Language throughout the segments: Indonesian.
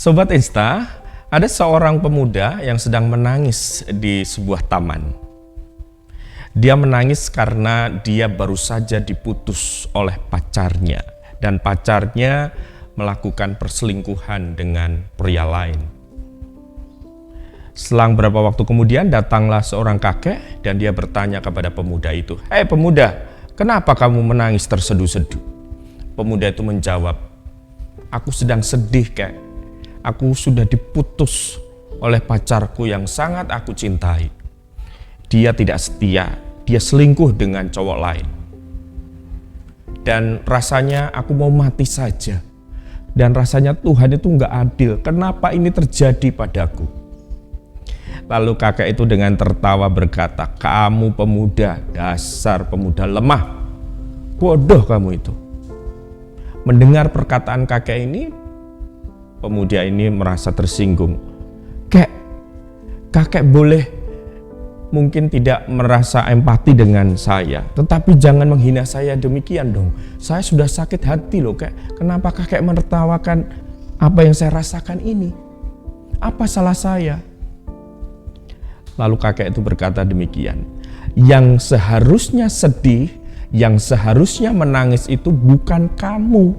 Sobat Insta, ada seorang pemuda yang sedang menangis di sebuah taman. Dia menangis karena dia baru saja diputus oleh pacarnya dan pacarnya melakukan perselingkuhan dengan pria lain. Selang beberapa waktu kemudian datanglah seorang kakek dan dia bertanya kepada pemuda itu, "Hei pemuda, kenapa kamu menangis terseduh-seduh?" Pemuda itu menjawab, "Aku sedang sedih, Kek. Aku sudah diputus oleh pacarku yang sangat aku cintai. Dia tidak setia, dia selingkuh dengan cowok lain. Dan rasanya aku mau mati saja. Dan rasanya Tuhan itu nggak adil. Kenapa ini terjadi padaku?" Lalu kakek itu dengan tertawa berkata, "Kamu pemuda, dasar pemuda lemah. Bodoh kamu itu." Mendengar perkataan kakek ini, pemuda ini merasa tersinggung. Kakek boleh mungkin tidak merasa empati dengan saya, tetapi jangan menghina saya demikian dong. Saya sudah sakit hati loh, Kek. Kenapa kakek menertawakan apa yang saya rasakan ini? Apa salah saya? Lalu kakek itu berkata demikian, yang seharusnya sedih, yang seharusnya menangis itu bukan kamu,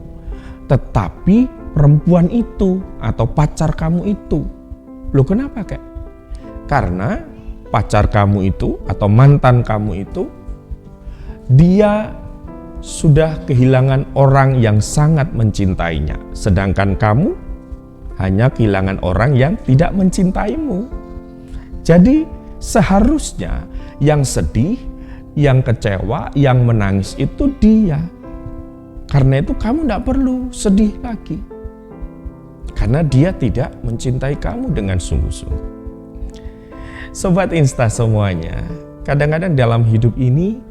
tetapi perempuan itu atau pacar kamu itu. Loh kenapa, Kek? Karena pacar kamu itu atau mantan kamu itu, dia sudah kehilangan orang yang sangat mencintainya. Sedangkan kamu hanya kehilangan orang yang tidak mencintaimu. Jadi seharusnya yang sedih, yang kecewa, yang menangis itu dia. Karena itu kamu tidak perlu sedih lagi. Karena dia tidak mencintai kamu dengan sungguh-sungguh. Sobat Insta semuanya, kadang-kadang dalam hidup ini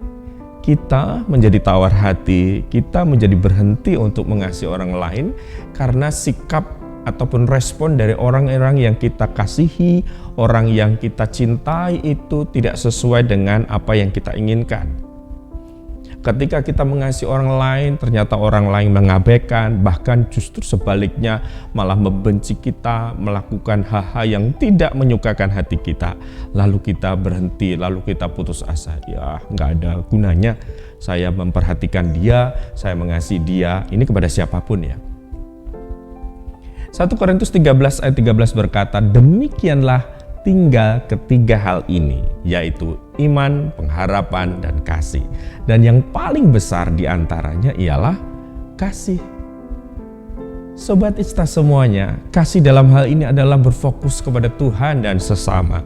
kita menjadi tawar hati, kita menjadi berhenti untuk mengasihi orang lain karena sikap ataupun respon dari orang-orang yang kita kasihi, orang yang kita cintai itu tidak sesuai dengan apa yang kita inginkan. Ketika kita mengasihi orang lain, ternyata orang lain mengabaikan, bahkan justru sebaliknya malah membenci kita, melakukan hal-hal yang tidak menyukakan hati kita. Lalu kita berhenti, lalu kita putus asa. Ya, nggak ada gunanya saya memperhatikan dia, saya mengasihi dia. Ini kepada siapapun ya. 1 Korintus 13 ayat 13 berkata, "Demikianlah tinggal ketiga hal ini, yaitu iman, pengharapan, dan kasih. Dan yang paling besar di antaranya ialah kasih." Sobat Insta semuanya, kasih dalam hal ini adalah berfokus kepada Tuhan dan sesama.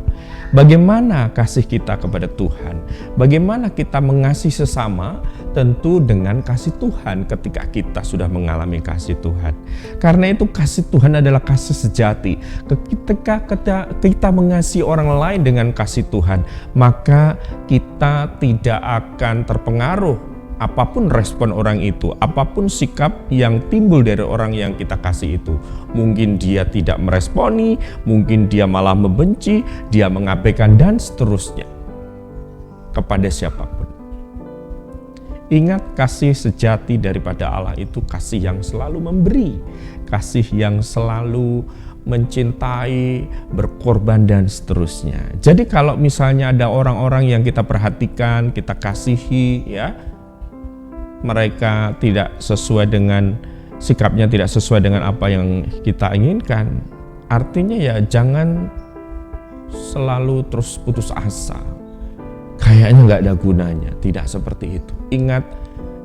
Bagaimana kasih kita kepada Tuhan? Bagaimana kita mengasihi sesama? Tentu dengan kasih Tuhan ketika kita sudah mengalami kasih Tuhan. Karena itu kasih Tuhan adalah kasih sejati. Ketika kita mengasihi orang lain dengan kasih Tuhan, maka kita tidak akan terpengaruh apapun respon orang itu, apapun sikap yang timbul dari orang yang kita kasih itu. Mungkin dia tidak meresponi, mungkin dia malah membenci, dia mengabaikan dan seterusnya. Kepada siapapun. Ingat, kasih sejati daripada Allah itu kasih yang selalu memberi, kasih yang selalu mencintai, berkorban dan seterusnya. Jadi kalau misalnya ada orang-orang yang kita perhatikan, kita kasihi ya, mereka tidak sesuai dengan sikapnya, tidak sesuai dengan apa yang kita inginkan, artinya ya jangan selalu terus putus asa. Kayaknya nggak ada gunanya. Tidak seperti itu. Ingat,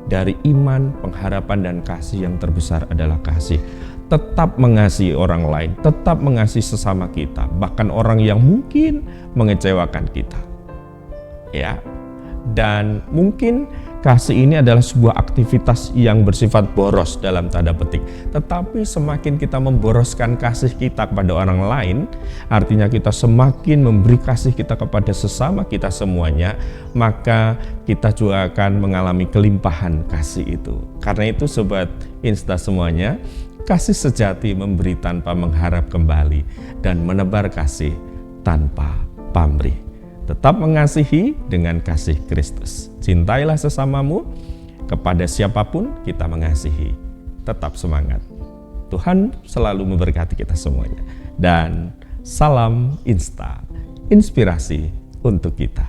dari iman, pengharapan, dan kasih yang terbesar adalah kasih. Tetap mengasihi orang lain, tetap mengasihi sesama kita, bahkan orang yang mungkin mengecewakan kita. Ya. Dan mungkin kasih ini adalah sebuah aktivitas yang bersifat boros dalam tanda petik. Tetapi semakin kita memboroskan kasih kita kepada orang lain, artinya kita semakin memberi kasih kita kepada sesama kita semuanya, maka kita juga akan mengalami kelimpahan kasih itu. Karena itu Sobat Insta semuanya, kasih sejati memberi tanpa mengharap kembali dan menebar kasih tanpa pamrih. Tetap mengasihi dengan kasih Kristus. Cintailah sesamamu, kepada siapapun kita mengasihi. Tetap semangat. Tuhan selalu memberkati kita semuanya. Dan salam Insta, inspirasi untuk kita.